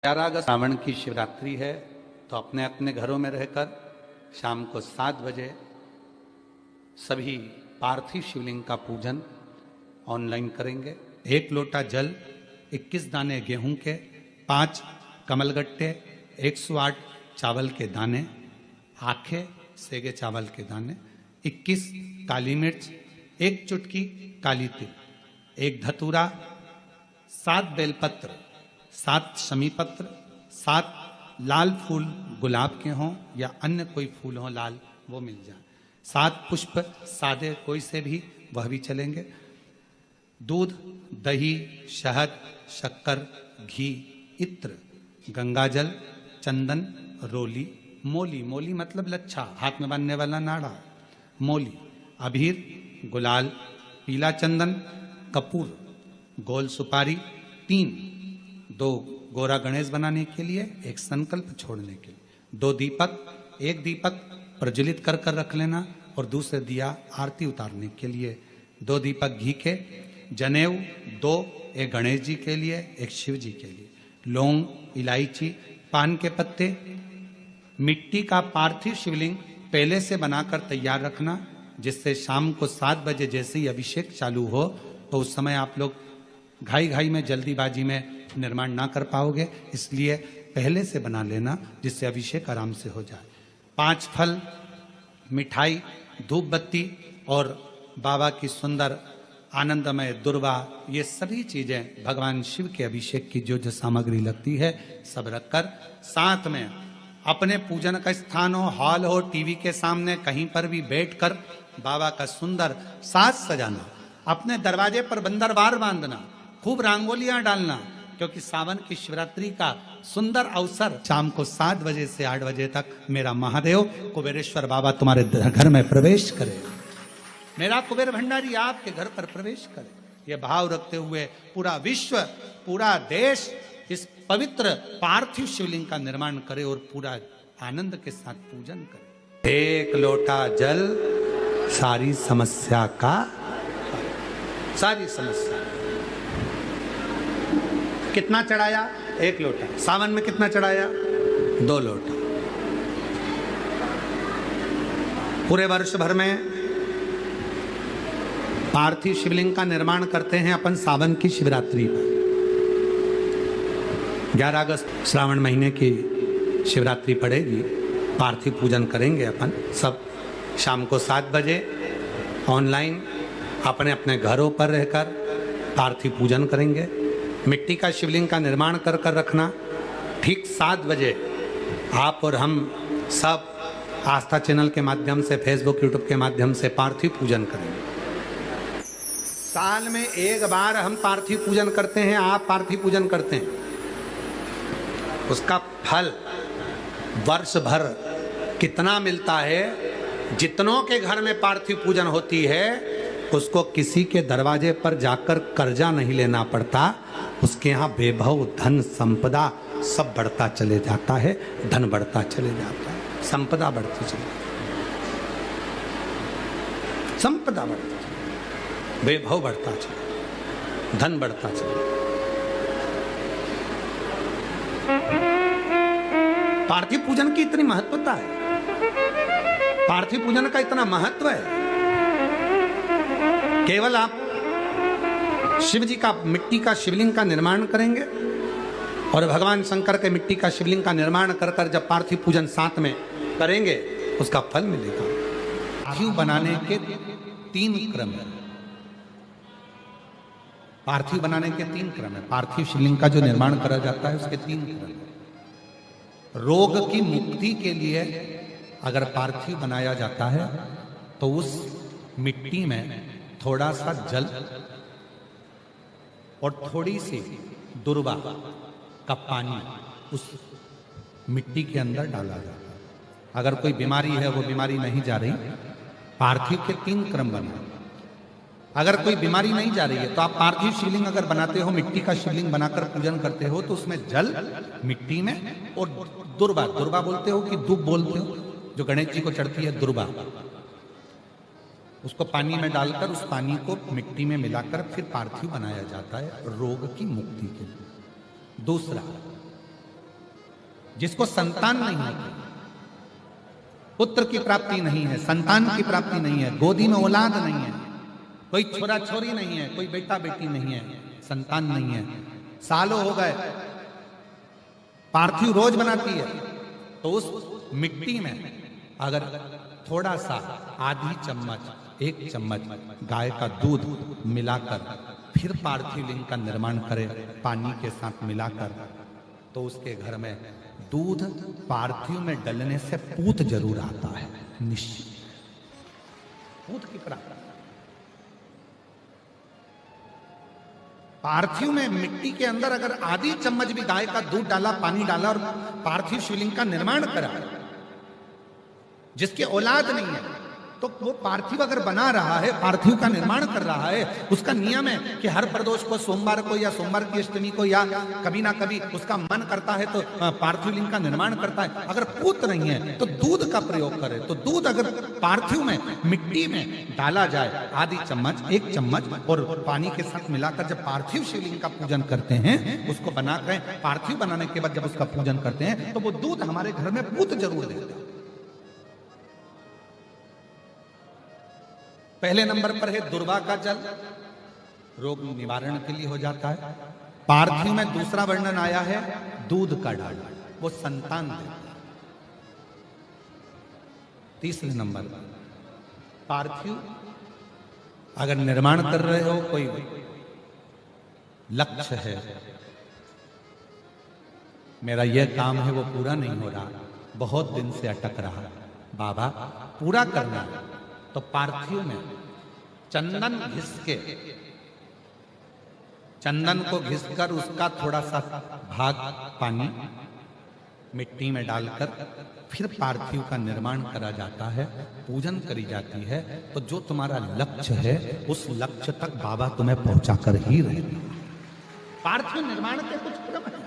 11 अगस्त श्रावण की शिवरात्रि है, तो अपने अपने घरों में रहकर शाम को 7 बजे सभी पार्थिव शिवलिंग का पूजन ऑनलाइन करेंगे। 1 लोटा जल, 21 दाने गेहूं के, 5 कमलगट्टे, 108 चावल के दाने, आखे सेगे चावल के दाने, 21 काली मिर्च, 1 चुटकी काली तिल, 1 धतूरा, 7 बेलपत्र, 7 शमी पत्र, 7 लाल फूल गुलाब के हों या अन्य कोई फूल हो लाल वो मिल जाए, 7 पुष्प सादे कोई से भी वह भी चलेंगे, दूध, दही, शहद, शक्कर, घी, इत्र, गंगाजल, चंदन, रोली, मोली, मोली मतलब लच्छा, हाथ में बांधने वाला नाड़ा, मोली, अबीर, गुलाल, पीला चंदन, कपूर, गोल सुपारी, 2 गोरा गणेश बनाने के लिए, 1 संकल्प छोड़ने के लिए, 2 दीपक, 1 दीपक प्रज्वलित कर कर रख लेना और दूसरे दिया आरती उतारने के लिए, 2 दीपक घी के, जनेऊ 2, 1 गणेश जी के लिए, 1 शिव जी के लिए, लौंग, इलायची, पान के पत्ते, मिट्टी का पार्थिव शिवलिंग पहले से बनाकर तैयार रखना, जिससे शाम को 7 बजे जैसे ही अभिषेक चालू हो तो उस समय आप लोग घाई घाई में जल्दीबाजी में निर्माण ना कर पाओगे, इसलिए पहले से बना लेना जिससे अभिषेक आराम से हो जाए। 5 फल, मिठाई, धूप बत्ती और बाबा की सुंदर आनंदमय दुर्वा, ये सभी चीजें भगवान शिव के अभिषेक की जो जो सामग्री लगती है सब रखकर, साथ में अपने पूजन का स्थान हो, हॉल हो, टीवी के सामने कहीं पर भी बैठकर बाबा का सुंदर साज सजाना, अपने दरवाजे पर बंदरवार बांधना, खूब रंगोलियां डालना, क्योंकि सावन की शिवरात्रि का सुंदर अवसर शाम को 7 बजे से 8 बजे तक मेरा महादेव कुबेरेश्वर बाबा तुम्हारे घर में प्रवेश करे, मेरा कुबेर भंडारी आपके घर पर प्रवेश करे, ये भाव रखते हुए पूरा विश्व, पूरा देश इस पवित्र पार्थिव शिवलिंग का निर्माण करे और पूरा आनंद के साथ पूजन करे। 1 लोटा जल सारी समस्या का, सारी समस्या। कितना चढ़ाया? 1 लोटा। सावन में कितना चढ़ाया? 2 लोटा। पूरे वर्ष भर में पार्थिव शिवलिंग का निर्माण करते हैं अपन सावन की शिवरात्रि पर। 11 अगस्त श्रावण महीने की शिवरात्रि पड़ेगी, पार्थिव पूजन करेंगे अपन सब शाम को 7 बजे ऑनलाइन अपने अपने घरों पर रहकर पार्थिव पूजन करेंगे। मिट्टी का शिवलिंग का निर्माण कर कर रखना, ठीक 7 बजे आप और हम सब आस्था चैनल के माध्यम से, फेसबुक यूट्यूब के माध्यम से पार्थिव पूजन करेंगे। साल में 1 बार हम पार्थिव पूजन करते हैं, आप पार्थिव पूजन करते हैं, उसका फल वर्ष भर कितना मिलता है। जितनों के घर में पार्थिव पूजन होती है उसको किसी के दरवाजे पर जाकर कर्जा नहीं लेना पड़ता, उसके यहाँ वैभव, धन, संपदा सब बढ़ता चले जाता है, धन बढ़ता चले जाता है, संपदा बढ़ती चली, संपदा बढ़ती चली, वैभव बढ़ता चले, धन बढ़ता चले। पार्थिव पूजन की इतनी महत्वता है, पार्थिव पूजन का इतना महत्व है, केवल आप शिव जी का मिट्टी का शिवलिंग का निर्माण करेंगे और भगवान शंकर के मिट्टी का शिवलिंग का निर्माण कर कर जब पार्थिव पूजन साथ में करेंगे उसका फल मिलेगा। पार्थिव बनाने के 3 क्रम है, पार्थिव बनाने के 3 क्रम है। पार्थिव शिवलिंग का जो निर्माण करा जाता है उसके 3 क्रम है। रोग की मुक्ति के लिए अगर पार्थिव बनाया जाता है तो उस मिट्टी में थोड़ा सा जल और थोड़ी सी दुर्वा का पानी उस मिट्टी के अंदर डाला जाता है। अगर कोई बीमारी है, वो बीमारी नहीं जा रही, पार्थिव के 3 क्रम बना। अगर कोई बीमारी नहीं जा रही है तो आप पार्थिव शिवलिंग अगर बनाते हो, मिट्टी का शिवलिंग बनाकर पूजन करते हो, तो उसमें जल मिट्टी में और दुर्वा, दुर्वा बोलते हो कि दूब बोलते हो, जो गणेश जी को चढ़ती है दुर्वा, उसको पानी में डालकर उस पानी को मिट्टी में मिलाकर फिर पार्थिव बनाया जाता है रोग की मुक्ति के लिए। दूसरा, जिसको संतान नहीं होती, पुत्र की प्राप्ति नहीं है, संतान की प्राप्ति नहीं है, गोदी में औलाद नहीं है, कोई छोरा छोरी नहीं है, कोई बेटा बेटी नहीं है, संतान नहीं है, सालों हो गए, पार्थिव रोज बनाती है, तो उस मिट्टी में अगर थोड़ा सा आधी चम्मच, 1 चम्मच गाय का दूध मिलाकर फिर पार्थिव लिंग का निर्माण करे पानी के साथ मिलाकर, तो उसके घर में दूध पार्थिव में डलने से पूत जरूर आता है, निश्चित पूत की प्राप्ति। पार्थिव में मिट्टी के अंदर अगर आधी चम्मच भी गाय का दूध डाला, पानी डाला और पार्थिव शिवलिंग का निर्माण करा, जिसके औलाद नहीं है, तो वो पार्थिव अगर बना रहा है, पार्थिव का निर्माण कर रहा है, उसका नियम है कि हर प्रदोष को, सोमवार को या सोमवार की अष्टमी को या कभी ना कभी उसका मन करता है तो पार्थिव लिंग का निर्माण करता है। अगर पूत नहीं है तो दूध का प्रयोग करे, तो दूध अगर पार्थिव में मिट्टी में डाला जाए, आधी चम्मच, 1 चम्मच और पानी के साथ मिलाकर जब पार्थिव शिवलिंग का पूजन करते हैं, उसको बनाकर पार्थिव बनाने के बाद जब उसका पूजन करते हैं, तो वो दूध हमारे घर में पूत जरूर देता है। पहले नंबर पर है दुर्वा का जल, रोग निवारण के लिए हो जाता है। पार्थिव में दूसरा वर्णन आया है दूध का डालना, वो संतान देता है। तीसरे नंबर पर पार्थिव अगर निर्माण कर रहे हो, कोई लक्ष्य है, मेरा यह काम है वो पूरा नहीं हो रहा, बहुत दिन से अटक रहा, बाबा पूरा करना है, तो पार्थिव में चंदन घिस के, चंदन को घिसकर उसका थोड़ा सा भाग पानी मिट्टी में डालकर फिर पार्थिव का निर्माण करा जाता है, पूजन करी जाती है। तो जो तुम्हारा लक्ष्य है उस लक्ष्य तक बाबा तुम्हें पहुंचा कर ही रहेगा। पार्थिव निर्माण के कुछ क्रम है।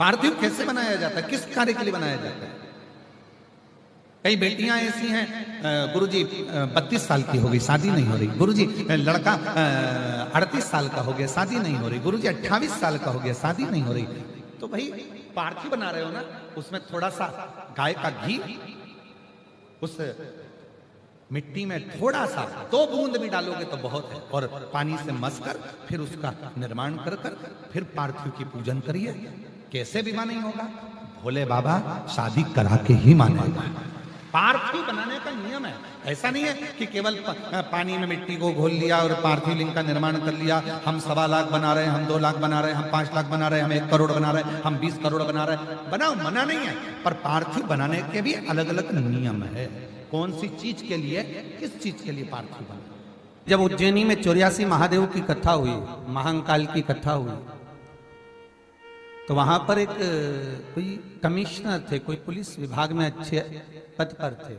पार्थिव कैसे बनाया जाता है, किस कार्य के लिए बनाया जाता है? कई बेटियां ऐसी हैं, गुरुजी 32 साल की हो गई, शादी नहीं हो रही, गुरुजी लड़का 38 साल का हो गया, शादी नहीं हो रही, गुरुजी 28 साल का हो गया, शादी नहीं हो रही। तो भाई पार्थिव बना रहे हो ना, उसमें थोड़ा सा गाय का घी उस मिट्टी में थोड़ा सा 2 बूंद भी डालोगे तो बहुत है, और पानी से मसकर फिर उसका निर्माण कर फिर पार्थिव की पूजन करिए। कैसे विवाह नहीं होगा? भोले बाबा शादी करा के ही मानेगा। पार्थिव बनाने का नियम है, ऐसा नहीं है कि केवल पानी में मिट्टी को घोल लिया और पार्थिव लिंग का निर्माण कर लिया। हम 1.25 लाख बना रहे हैं, हम 2 लाख बना रहे हैं, हम 5 लाख बना रहे हैं, हम 1 करोड़ बना रहे हैं, हम 20 करोड़ बना रहे हैं। बनाओ, मना नहीं है, पर पार्थिव बनाने के भी अलग अलग नियम है। कौन सी चीज के लिए, किस चीज के लिए पार्थिव बना। जब उज्जैनी में 84 महादेव की कथा हुई, महाकाल की कथा हुई, तो वहां पर एक कोई कमिश्नर थे, कोई पुलिस विभाग में अच्छे पद पर थे,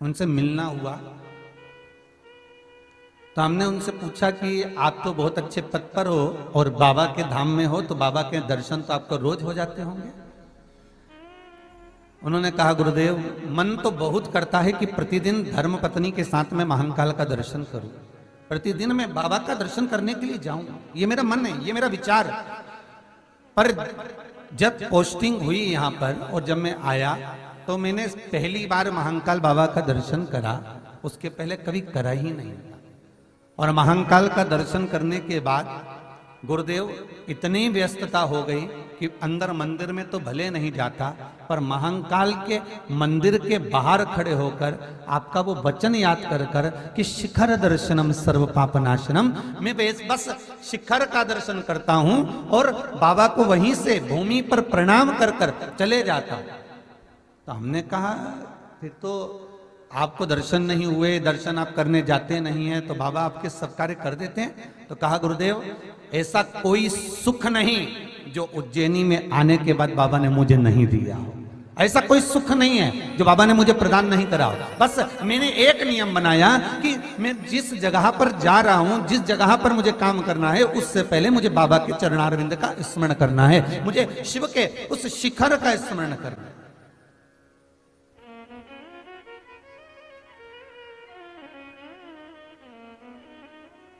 उनसे मिलना हुआ। तो हमने उनसे पूछा कि आप तो बहुत अच्छे पद पर हो और बाबा के धाम में हो, तो बाबा के दर्शन तो आपको रोज हो जाते होंगे। उन्होंने कहा, गुरुदेव मन तो बहुत करता है कि प्रतिदिन धर्म पत्नी के साथ में महाकाल का दर्शन करूं, प्रतिदिन मैं बाबा का दर्शन करने के लिए जाऊं, ये मेरा मन है, ये मेरा विचार। पर जब पोस्टिंग हुई यहाँ पर और जब मैं आया तो मैंने पहली बार महाकाल बाबा का दर्शन करा, उसके पहले कभी करा ही नहीं। और महाकाल का दर्शन करने के बाद गुरुदेव इतनी व्यस्तता हो गई कि अंदर मंदिर में तो भले नहीं जाता, पर महाकाल के मंदिर के बाहर खड़े होकर आपका वो वचन याद कर कर कि शिखर दर्शनम सर्व पापनाशनम, मैं बस शिखर का दर्शन करता हूं और बाबा को वहीं से भूमि पर प्रणाम कर कर चले जाता हूं। तो हमने कहा, फिर तो आपको दर्शन नहीं हुए, दर्शन आप करने जाते नहीं हैं, तो बाबा आपके सब कार्य कर देते हैं। तो कहा, गुरुदेव ऐसा कोई सुख नहीं जो उज्जैनी में आने के बाद बाबा ने मुझे नहीं दिया हो। ऐसा कोई सुख नहीं है जो बाबा ने मुझे प्रदान नहीं करा हो। बस मैंने एक नियम बनाया कि मैं जिस जगह पर जा रहा हूं, जिस जगह पर मुझे काम करना है, उससे पहले मुझे बाबा के चरणारविंद का स्मरण करना है, मुझे शिव के उस शिखर का स्मरण करना है।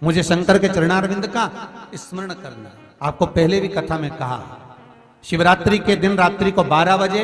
मुझे शंकर के चरणारविंद का स्मरण करना। आपको पहले भी कथा में कहा, शिवरात्रि के दिन रात्रि को 12 बजे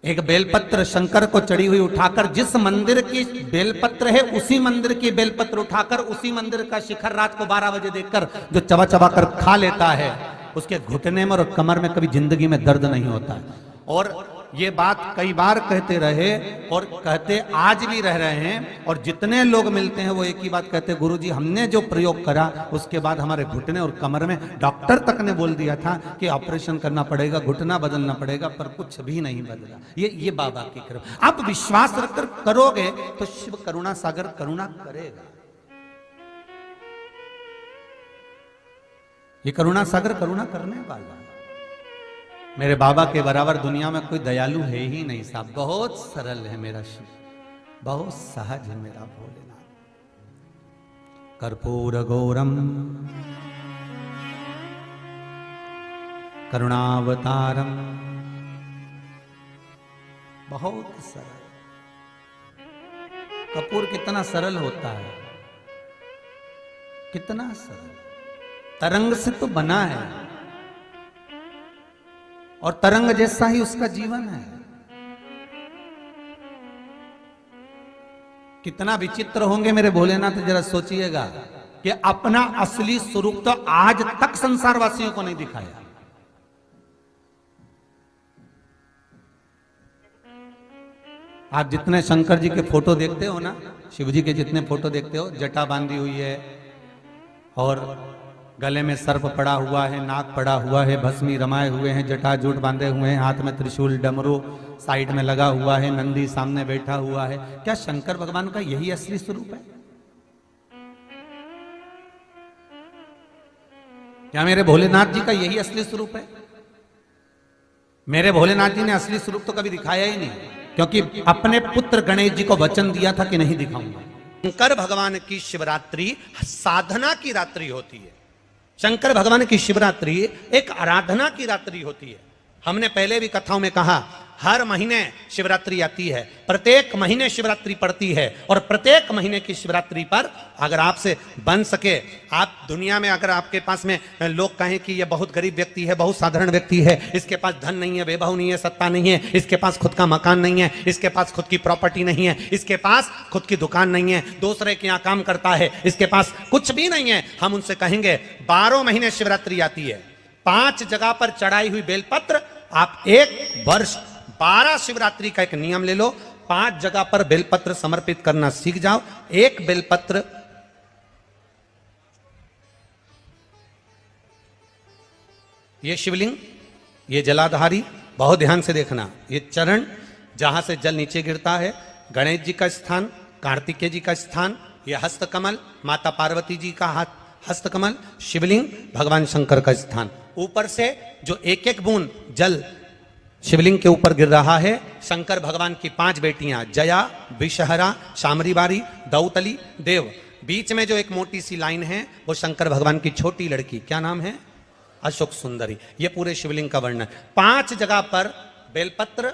एक बेलपत्र शंकर को चढ़ी हुई उठाकर, जिस मंदिर की बेलपत्र है उसी मंदिर की बेलपत्र उठाकर उसी मंदिर का शिखर रात को 12 बजे देखकर जो चबा चबा कर खा लेता है, उसके घुटने में और कमर में कभी जिंदगी में दर्द नहीं होता है। और ये बात कई बार कहते रहे और कहते आज भी रह रहे हैं, और जितने लोग मिलते हैं वो एक ही बात कहते हैं, गुरुजी हमने जो प्रयोग करा उसके बाद हमारे घुटने और कमर में, डॉक्टर तक ने बोल दिया था कि ऑपरेशन करना पड़ेगा, घुटना बदलना पड़ेगा, पर कुछ भी नहीं बदला। ये बाबा की कृपा। आप विश्वास रखकर करोगे तो शिव करुणा सागर करुणा करेगा। ये करुणा सागर करुणा करने वाला। मेरे बाबा के बराबर दुनिया में कोई दयालु है ही नहीं साहब। बहुत सरल है मेरा शिव, बहुत सहज है मेरा भोलेनाथ। कर्पूर गौरम करुणावतारम, बहुत सरल। कपूर कितना सरल होता है, कितना सरल। तरंग से तो बना है और तरंग जैसा ही उसका जीवन है। कितना विचित्र होंगे मेरे भोलेनाथ, जरा सोचिएगा कि अपना असली स्वरूप तो आज तक संसारवासियों को नहीं दिखाया। आप जितने शंकर जी के फोटो देखते हो ना, शिव जी के जितने फोटो देखते हो, जटा बांधी हुई है और गले में सर्प पड़ा हुआ है, नाक पड़ा हुआ है, भस्मी रमाए हुए हैं, जटा जूट बांधे हुए हैं, हाथ में त्रिशूल डमरू साइड में लगा हुआ है, नंदी सामने बैठा हुआ है। क्या शंकर भगवान का यही असली स्वरूप है? क्या मेरे भोलेनाथ जी का यही असली स्वरूप है? मेरे भोलेनाथ जी ने असली स्वरूप तो कभी दिखाया ही नहीं, क्योंकि अपने पुत्र गणेश जी को वचन दिया था कि नहीं दिखाऊंगा। शंकर भगवान की शिवरात्रि साधना की रात्रि होती है। शंकर भगवान की शिवरात्रि एक आराधना की रात्रि होती है। हमने पहले भी कथाओं में कहा, हर महीने शिवरात्रि आती है, प्रत्येक महीने शिवरात्रि पड़ती है, और प्रत्येक महीने की शिवरात्रि पर अगर आपसे बन सके, आप दुनिया में अगर आपके पास में लोग कहें कि ये बहुत गरीब व्यक्ति है, बहुत साधारण व्यक्ति है, इसके पास धन नहीं है, वैभव नहीं है, सत्ता नहीं है, इसके पास खुद का मकान नहीं है, इसके पास खुद की प्रॉपर्टी नहीं है, इसके पास खुद की दुकान नहीं है, दूसरे के यहाँ काम करता है, इसके पास कुछ भी नहीं है, हम उनसे कहेंगे 12 महीने शिवरात्रि आती है, 5 जगह पर चढ़ाई हुई बेलपत्र, आप एक वर्ष 12 शिवरात्रि का एक नियम ले लो, 5 जगह पर बेलपत्र समर्पित करना सीख जाओ। एक बेलपत्र ये शिवलिंग, ये जलाधारी, बहुत ध्यान से देखना, ये चरण जहां से जल नीचे गिरता है, गणेश जी का स्थान, कार्तिकेय जी का स्थान, ये हस्तकमल माता पार्वती जी का हाथ हस्तकमल, शिवलिंग भगवान शंकर का स्थान। ऊपर से जो एक एक बूंद जल शिवलिंग के ऊपर गिर रहा है, शंकर भगवान की 5 बेटियां, जया, विषहरा, शामरीबारी, दौतली, देव। बीच में जो एक मोटी सी लाइन है वो शंकर भगवान की छोटी लड़की, क्या नाम है? अशोक सुंदरी। ये पूरे शिवलिंग का वर्णन। 5 जगह पर बेलपत्र,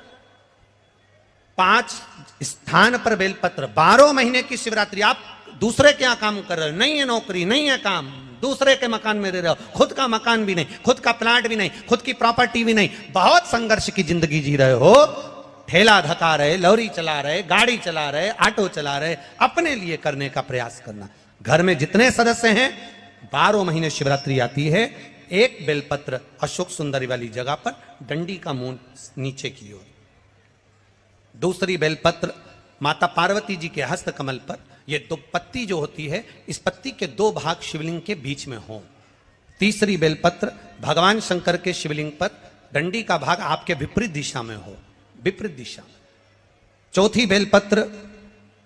5 स्थान पर बेलपत्र, 12 महीने की शिवरात्रि। आप दूसरे के यहाँ काम कर रहे हो, नहीं है नौकरी, नहीं है काम, दूसरे के मकान में रह रहे हो, खुद का मकान भी नहीं, खुद का प्लाट भी नहीं, खुद की प्रॉपर्टी भी नहीं, बहुत संघर्ष की जिंदगी जी रहे हो, ठेला धका रहे, लॉरी चला रहे, गाड़ी चला रहे, ऑटो चला रहे, अपने लिए करने का प्रयास करना। घर में जितने सदस्य हैं, 12 महीने शिवरात्रि आती है, एक बेलपत्र अशोक सुंदरी वाली जगह पर, डंडी का मुंह नीचे की ओर। दूसरी बेलपत्र माता पार्वती जी के हस्त कमल पर, ये 2 पत्ती जो होती है, इस पत्ती के 2 भाग शिवलिंग के बीच में हो। तीसरी बेलपत्र भगवान शंकर के शिवलिंग पर, डंडी का भाग आपके विपरीत दिशा में हो, विपरीत दिशा में। चौथी बेलपत्र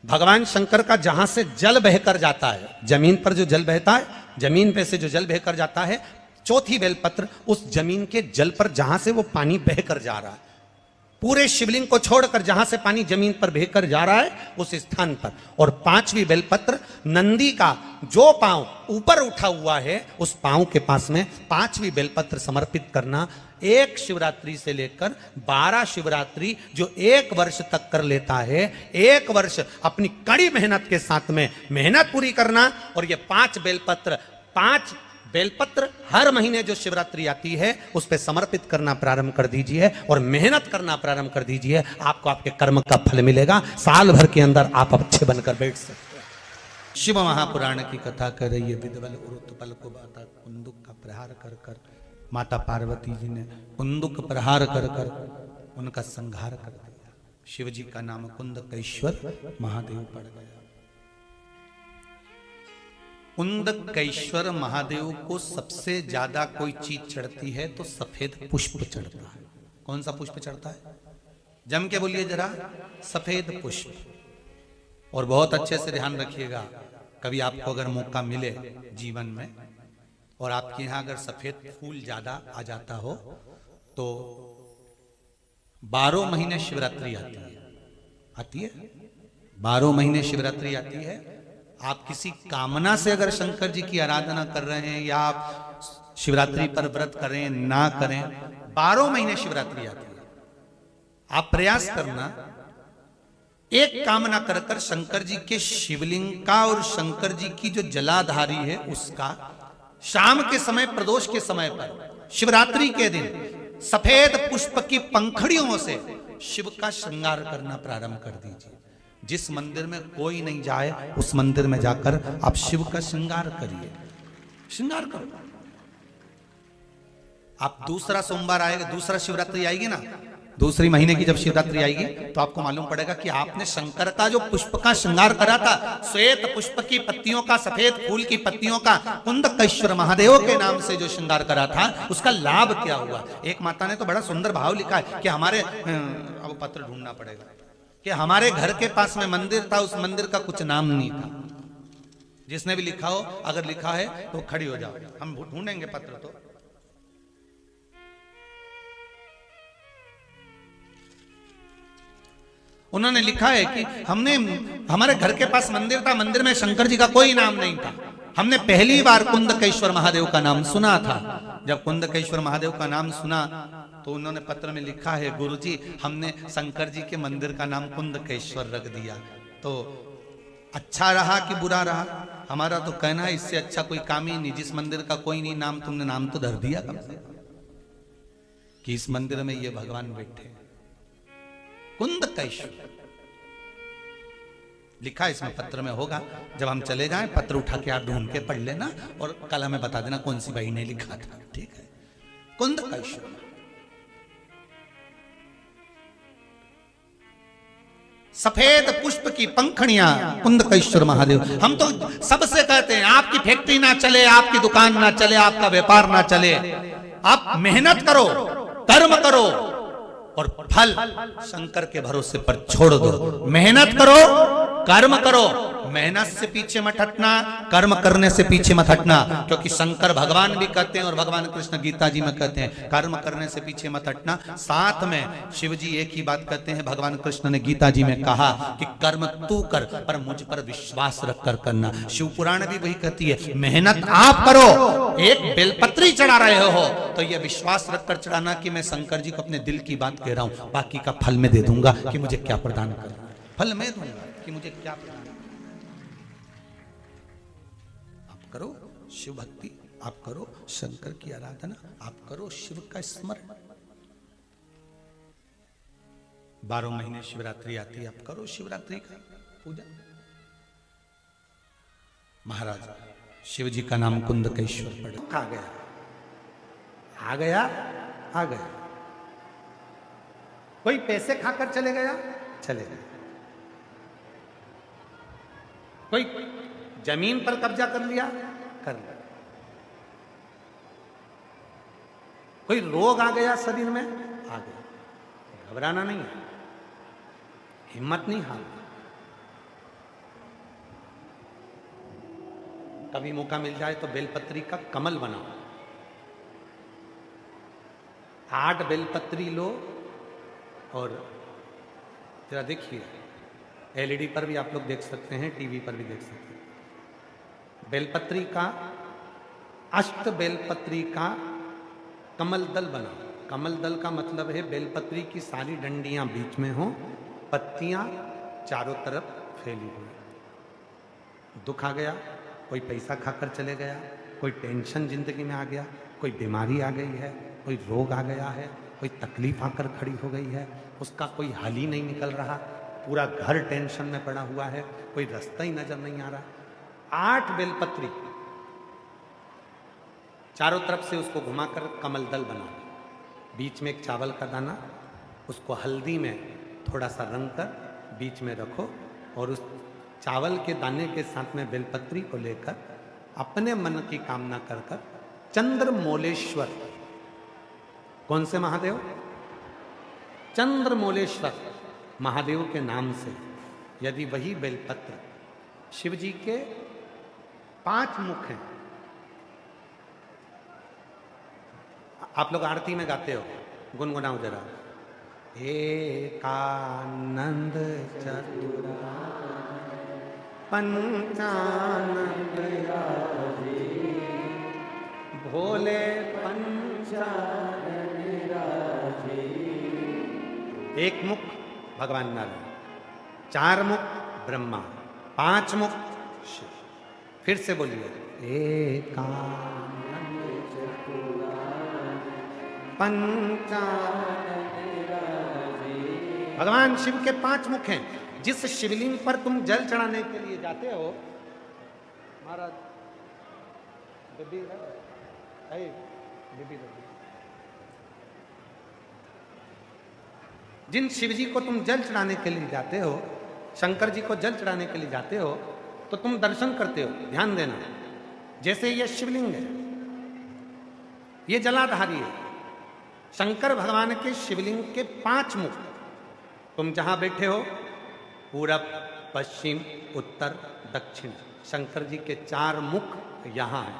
भगवान शंकर का जहां से जल बहकर जाता है, जमीन पर जो जल बहता है, जमीन पे से जो जल बहकर जाता है, चौथी बेलपत्र उस जमीन के जल पर जहां से वो पानी बहकर जा रहा है, पूरे शिवलिंग को छोड़कर जहां से पानी जमीन पर बहकर जा रहा है उस स्थान पर। और 5वीं बेलपत्र नंदी का जो पांव ऊपर उठा हुआ है, उस पांव के पास में 5वीं बेलपत्र समर्पित करना। एक शिवरात्रि से लेकर 12 शिवरात्रि जो एक वर्ष तक कर लेता है, एक वर्ष अपनी कड़ी मेहनत के साथ में मेहनत पूरी करना, और ये 5 बेलपत्र हर महीने जो शिवरात्रि आती है उस पर समर्पित करना प्रारंभ कर दीजिए और मेहनत करना प्रारंभ कर दीजिए। आपको आपके कर्म का फल मिलेगा। साल भर के अंदर आप अच्छे बनकर बैठ सकते हैं। शिव महापुराण की कथा कर रही है। विदवल उरुतपल को बाता कुंदुक का प्रहार कर कर माता पार्वती जी ने कुंदुक प्रहार कर कर उनका संहार कर दिया। शिव जी का नाम कुंदकेश्वर महादेव पड़ गया। कुंदकेश्वर महादेव को सबसे ज्यादा कोई चीज चढ़ती है तो सफेद पुष्प चढ़ता है। कौन सा पुष्प चढ़ता है? जम के बोलिए जरा। सफेद पुष्प। और बहुत अच्छे से ध्यान रखिएगा, कभी आपको अगर मौका मिले जीवन में और आपके यहां अगर सफेद फूल ज्यादा आ जाता हो तो 12 महीने शिवरात्रि आती है 12 महीने शिवरात्रि आती है। आप किसी कामना से अगर शंकर जी की आराधना कर रहे हैं या आप शिवरात्रि पर व्रत करें ना करें, 12 महीने शिवरात्रि आती है। आप प्रयास करना, एक कामना कर कर शंकर जी के शिवलिंग का और शंकर जी की जो जलाधारी है उसका शाम के समय, प्रदोष के समय पर, शिवरात्रि के दिन सफेद पुष्प की पंखड़ियों से शिव का श्रृंगार करना प्रारंभ कर दीजिए। जिस मंदिर में कोई नहीं जाए उस मंदिर में जाकर आप शिव का श्रृंगार करिए। श्रृंगार करो। आप दूसरा सोमवार आएगा, दूसरा शिवरात्रि आएगी ना, दूसरी महीने की जब शिवरात्रि आएगी तो आपको मालूम पड़ेगा कि आपने शंकर का जो पुष्प का श्रृंगार करा था, श्वेत पुष्प की पत्तियों का, सफेद फूल की पत्तियों का, कुंदकेश्वर महादेव के नाम से जो श्रृंगार करा था, उसका लाभ क्या हुआ। एक माता ने तो बड़ा सुंदर भाव लिखा है कि हमारे, अब पत्र ढूंढना पड़ेगा, कि हमारे घर के पास में मंदिर था, उस मंदिर का कुछ नाम नहीं था। जिसने भी लिखा हो, अगर लिखा है तो खड़ी हो जाओ, हम ढूंढेंगे पत्र। तो उन्होंने लिखा है कि हमारे घर के पास मंदिर था, मंदिर में शंकर जी का कोई नाम नहीं था। हमने पहली बार कुंदकेश्वर महादेव का नाम सुना था। जब कुंदकेश्वर महादेव का नाम सुना तो उन्होंने पत्र में लिखा है, गुरुजी हमने शंकर जी के मंदिर का नाम कुंदकेश्वर रख दिया। तो अच्छा रहा कि बुरा रहा, हमारा तो कहना है इससे अच्छा कोई काम ही नहीं। जिस मंदिर का कोई नहीं नाम, तुमने नाम तो धर दिया कम से कि इस मंदिर में ये भगवान बैठे। कुंदकेश्वर लिखा इसमें, पत्र में होगा। जब हम चले जाएं पत्र उठा के आप ढूंढ के पढ़ लेना और कल हमें बता देना कौन सी बहन ने लिखा था। ठीक है। कुंदकेश्वर सफेद पुष्प की पंखड़ियां, कुंदकेश्वर महादेव। हम तो सबसे कहते हैं आपकी फैक्ट्री ना चले, आपकी दुकान ना चले, आपका व्यापार ना चले, आप मेहनत करो, कर्म करो और फल शंकर के भरोसे पर छोड़ दो। मेहनत करो, कर्म करो, मेहनत से पीछे मत हटना, कर्म करने से पीछे मत हटना। क्योंकि शंकर भगवान भी कहते हैं और भगवान कृष्ण गीता जी में कहते हैं कर्म करने से पीछे मत हटना। साथ में शिव जी एक ही बात कहते हैं, भगवान कृष्ण ने गीता जी में कहा कि कर्म तू कर पर मुझ पर विश्वास रख कर करना। शिव पुराण भी वही कहती है, मेहनत आप करो। एक बेलपत्री चढ़ा रहे हो तो यह विश्वास रखकर चढ़ाना कि मैं शंकर जी को अपने दिल की बात कह रहा हूं, बाकी का फल मैं दे दूंगा कि मुझे क्या प्रदान करना। फल मैं दूंगा कि मुझे क्या प्रदान। आप करो शिव भक्ति, आप करो शंकर की आराधना, आप करो शिव का स्मरण। 12 महीने शिवरात्रि आती है, आप करो शिवरात्रि का पूजा। महाराज शिव जी का नाम कुंदकेश्वर पड़ आ गया, आ गया, आ गया। कोई पैसे खाकर चले गया, चले गए। कोई जमीन पर कब्जा कर लिया, कर लिया। कोई रोग आ गया शरीर में, आ गया। घबराना नहीं है, हिम्मत नहीं हारना। कभी मौका मिल जाए तो बेलपत्री का कमल बनाओ, 8 बेलपत्री लो और जरा देखिए, एलईडी पर भी आप लोग देख सकते हैं, टीवी पर भी देख सकते हैं। बेलपत्री का, अष्ट बेलपत्री का कमल दल बनाओ। कमल दल का मतलब है बेलपत्री की सारी डंडियां बीच में हो, पत्तियां चारों तरफ फैली हुई। दुख आ गया, कोई पैसा खाकर चले गया, कोई टेंशन जिंदगी में आ गया, कोई बीमारी आ गई है, कोई रोग आ गया है, कोई तकलीफ आकर खड़ी हो गई है, उसका कोई हल ही नहीं निकल रहा, पूरा घर टेंशन में पड़ा हुआ है, कोई रास्ता ही नजर नहीं आ रहा। 8 बेलपत्री चारों तरफ से उसको घुमाकर कमल दल बना दो। बीच में एक चावल का दाना, उसको हल्दी में थोड़ा सा रंग कर बीच में रखो और उस चावल के दाने के साथ में बेलपत्री को लेकर अपने मन की कामना कर कर चंद्रमौलेश्वर, कौन से महादेव? चंद्रमौलेश्वर महादेव के नाम से यदि वही बेलपत्र, शिव जी के 5 मुख हैं। आप लोग आरती में गाते हो, गुनगुनाओ जरा। एकानंद चतुरा पंचानंद भोले पंचानंद। एक मुख भगवान नारायण, 4 मुख ब्रह्मा, 5 मुख शिव। फिर से बोलिए, एकानंद चतुरा पंचानंद। भगवान शिव के 5 मुख हैं। जिस शिवलिंग पर तुम जल चढ़ाने के लिए जाते हो, महाराज जिन शिव जी को तुम जल चढ़ाने के लिए जाते हो, शंकर जी को जल चढ़ाने के लिए जाते हो, तो तुम दर्शन करते हो। ध्यान देना, जैसे ये शिवलिंग है, ये जलाधारी है। शंकर भगवान के शिवलिंग के 5 मुख, तुम जहां बैठे हो, पूरब, पश्चिम, उत्तर, दक्षिण, शंकर जी के 4 मुख यहां है।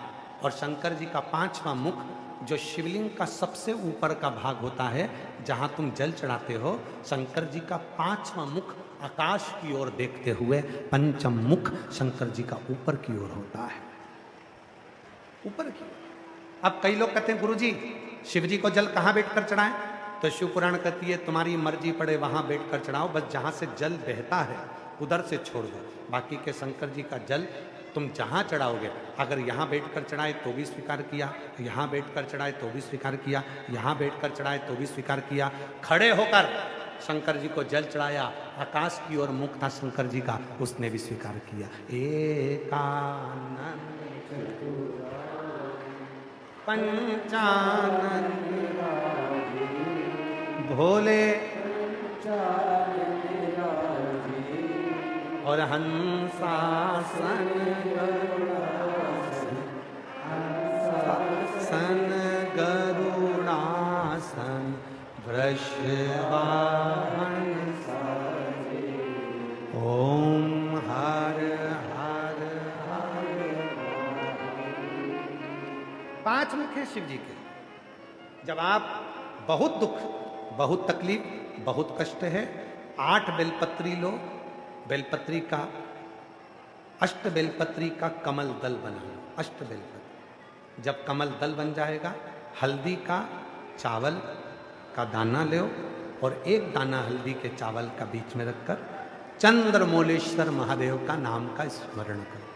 और शंकर जी का 5वां मुख, जो शिवलिंग का सबसे ऊपर का भाग होता है, जहां तुम जल चढ़ाते हो, शंकर जी का 5वां मुख आकाश की ओर देखते हुए, पंचम मुख शंकर जी का ऊपर की ओर होता है, ऊपर की ओर। अब कई लोग कहते हैं गुरुजी शिव जी को जल कहां बैठकर चढ़ाएं? तो शिव पुराण कहती है तुम्हारी मर्जी पड़े वहां बैठकर चढ़ाओ, बस जहां से जल बहता है उधर से छोड़ दो। बाकी के शंकर जी का जल तुम जहां चढ़ाओगे, अगर यहां बैठकर चढ़ाए तो भी स्वीकार किया, यहां बैठकर चढ़ाए तो भी स्वीकार किया, यहां बैठकर चढ़ाए तो भी स्वीकार किया। खड़े होकर शंकर जी को जल चढ़ाया, आकाश की ओर मुख था शंकर जी का, उसने भी स्वीकार किया। एकानंद पंचानंद भोले और हंसासन गरुड़ासन वृषवाहन। ओम हर हर हर। 5 मुख हैं शिव जी के। जब आप बहुत दुख, बहुत तकलीफ, बहुत कष्ट है, 8 बेलपत्री लो, बेलपत्री का, अष्ट बेलपत्री का कमल दल बना लो, अष्ट बेलपत्री। जब कमल दल बन जाएगा, हल्दी का चावल का दाना लो और 1 दाना हल्दी के चावल का बीच में रखकर चंद्रमौलेश्वर महादेव का नाम का स्मरण करो।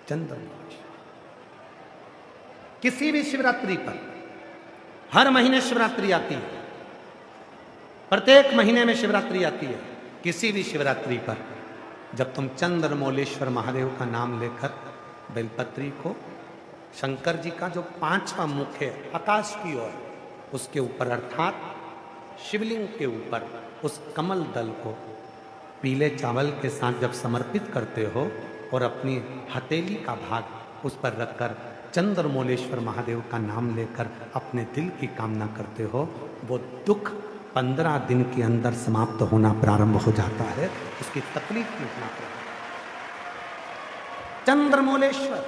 चंद्रमौलेश्वर। किसी भी शिवरात्रि पर, हर महीने शिवरात्रि आती है, प्रत्येक महीने में शिवरात्रि आती है। किसी भी शिवरात्रि पर जब तुम चंद्रमौलेश्वर महादेव का नाम लेकर बेलपत्री को, शंकर जी का जो 5वां मुख है आकाश की ओर, उसके ऊपर अर्थात शिवलिंग के ऊपर उस कमल दल को पीले चावल के साथ जब समर्पित करते हो और अपनी हथेली का भाग उस पर रखकर चंद्रमौलेश्वर महादेव का नाम लेकर अपने दिल की कामना करते हो, वो दुख 15 दिन के अंदर समाप्त होना प्रारंभ हो जाता है, उसकी तकलीफ मिटना प्रारंभ। चंद्रमौलेश्वर